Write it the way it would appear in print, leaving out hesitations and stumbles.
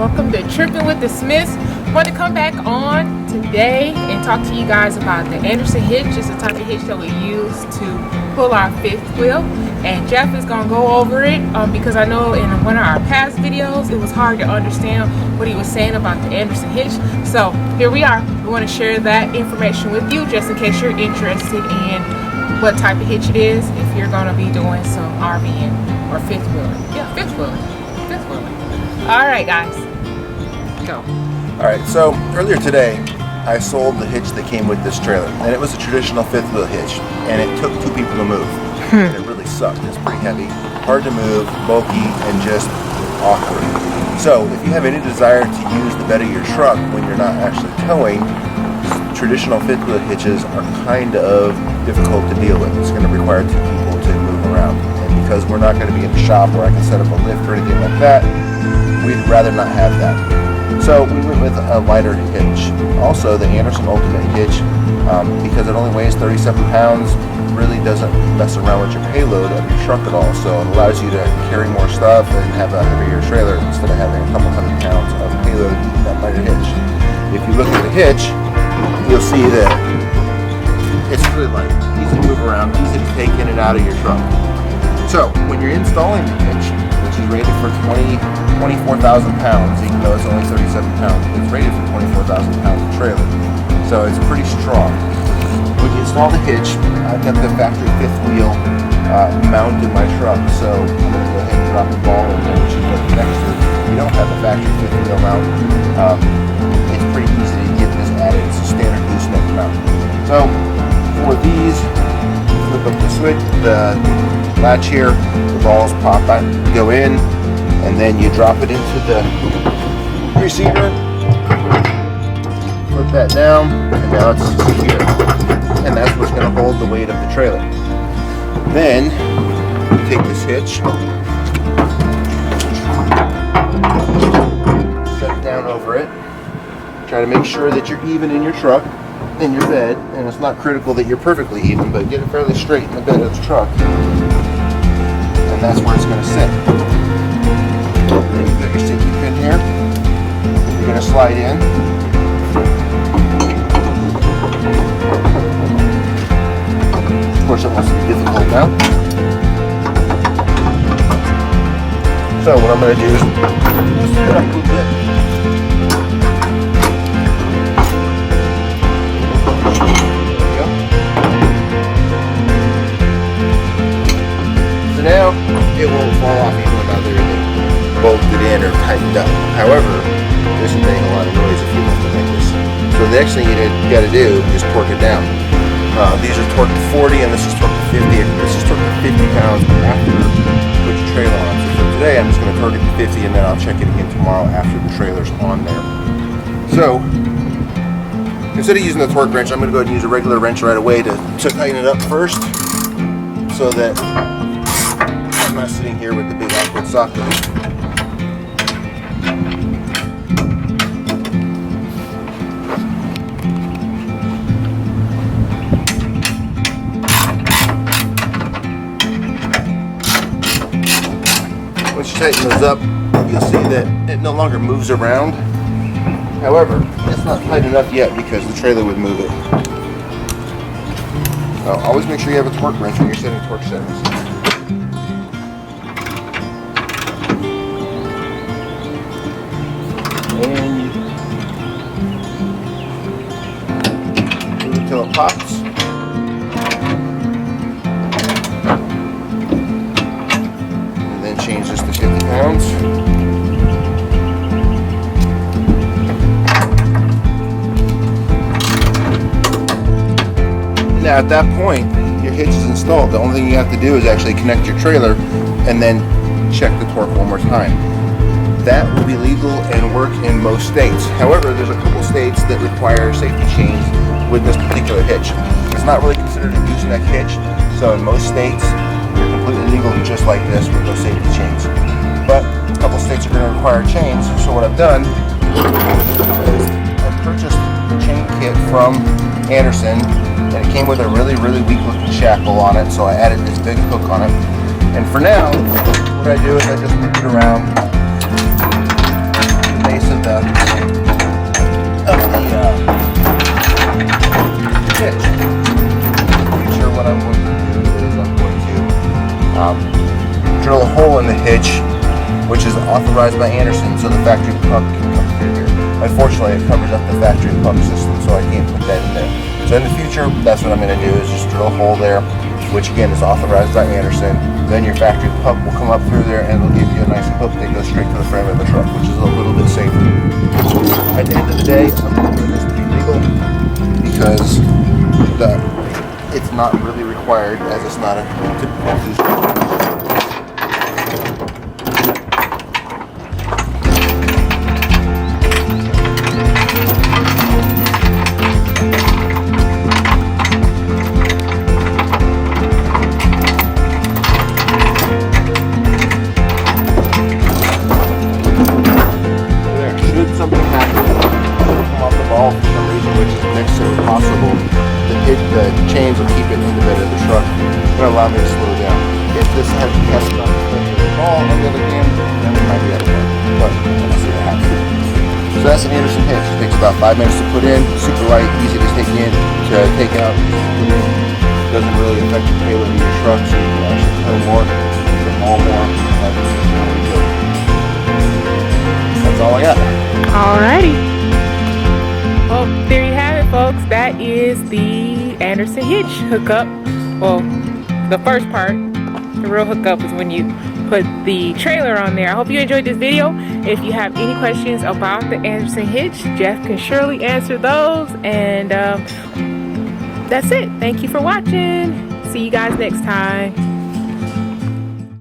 welcome to Tripping with the Smiths. I want to come back on today and talk to you guys about the Anderson hitch. It's a type of hitch that we use to pull our fifth wheel, and Jeff is going to go over it because I know in one of our past videos it was hard to understand what he was saying about the Anderson hitch. So here we are. We want to share that information with you just in case you're interested in what type of hitch it is if you're going to be doing some RVing or fifth wheeling. Yeah, fifth wheeling. All right, guys, go. All right, so earlier today, I sold the hitch that came with this trailer, and it was a traditional fifth wheel hitch, and it took 2 people to move. And it really sucked. It's pretty heavy, hard to move, bulky, and just awkward. So if you have any desire to use the bed of your truck when you're not actually towing, traditional fifth wheel hitches are kind of difficult to deal with. It's going to require 2 people to move around, and because we're not going to be in the shop where I can set up a lift or anything like that, we'd rather not have that. So we went with a lighter hitch. Also, the Andersen Ultimate hitch, because it only weighs 37 pounds, really doesn't mess around with your payload of your truck at all. So it allows you to carry more stuff and have a heavier trailer instead of having a couple hundred pounds of payload in that lighter hitch. If you look at the hitch, you'll see that it's really light, easy to move around, easy to take in and out of your truck. So when you're installing the hitch, which is rated for 24,000 pounds, even though it's only 37 pounds, it's rated for 24,000 pounds of trailer. So it's pretty strong. When you install the hitch, I've got the factory fifth wheel mounted in my truck, so I'm going to go ahead and drop the ball in there, which is what next to it. If you don't have the factory fifth wheel mount, it's pretty easy to get this added. It's a standard gooseneck mount. So for these, flip up the switch, the latch here, the balls pop out, go in, and then you drop it into the receiver, put that down, and now it's secure. And that's what's going to hold the weight of the trailer. Then you take this hitch, set it down over it, try to make sure that you're even in your truck, in your bed, and it's not critical that you're perfectly even, but get it fairly straight in the bed of the truck. And that's where it's going to sit. Then you've got your safety pin here. You're going to slide in. Of course, it wants to be difficult now. So what I'm going to do is set up a little bit. So now it won't fall off even without everything bolted in or tightened up. However, this will make a lot of noise if you lift it like this. So the next thing you got to do is torque it down. These are torqued to 40 and this is torqued to 50. This is torqued to 50 pounds after you put your trailer on. So for today I'm just going to torque it to 50 and then I'll check it again tomorrow after the trailer's on there. So instead of using the torque wrench, I'm going to go ahead and use a regular wrench right away to tighten it up first, so that I'm not sitting here with the big awkward socket. Once you tighten those up, you'll see that it no longer moves around. However, it's not tight enough yet because the trailer would move it. So always make sure you have a torque wrench when you're setting torque settings. And move it until it pops. And then change this to 50 pounds. Now at that point, your hitch is installed. The only thing you have to do is actually connect your trailer and then check the torque one more time. That will be legal and work in most states. However, there's a couple states that require safety chains with this particular hitch. It's not really considered a gooseneck hitch, so in most states, you're completely legal just like this with those safety chains. But a couple states are going to require chains, so what I've done is I've purchased the chain kit from Andersen, and it came with a really weak looking shackle on it, so I added this big hook on it. And for now, what I do is I just loop it around the base hitch. Sure, what I'm going to do is I'm going to drill a hole in the hitch, which is authorized by Andersen, so the factory pump can come through here. Unfortunately, it covers up the factory pump system, so I can't put that in there. So in the future, that's what I'm going to do, is just drill a hole there, which again is authorized by Andersen. Then your factory pump will come up through there and it'll give you a nice hook that goes straight to the frame of the truck, which is a little bit safer. At the end of the day, I'm going to do this to be legal because it's not really required, as it's not a typical use. The chains will keep it in the bed of the truck and allow me to slow down. If this has not at all, on the other hand, then we might be out of luck. But let's see what happens. So that's an Andersen hitch. It takes about 5 minutes to put in. Super light, easy to take in, to take out. Doesn't really affect the payload of your truck, so you can actually tow more, haul more. That's all I got. Alrighty. Well, there you have it, folks. That is the Andersen hitch hookup. Well, the first part, the real hookup, is when you put the trailer on there. I hope you enjoyed this video. If you have any questions about the Andersen hitch, Jeff can surely answer those. And that's it. Thank you for watching. See you guys next time.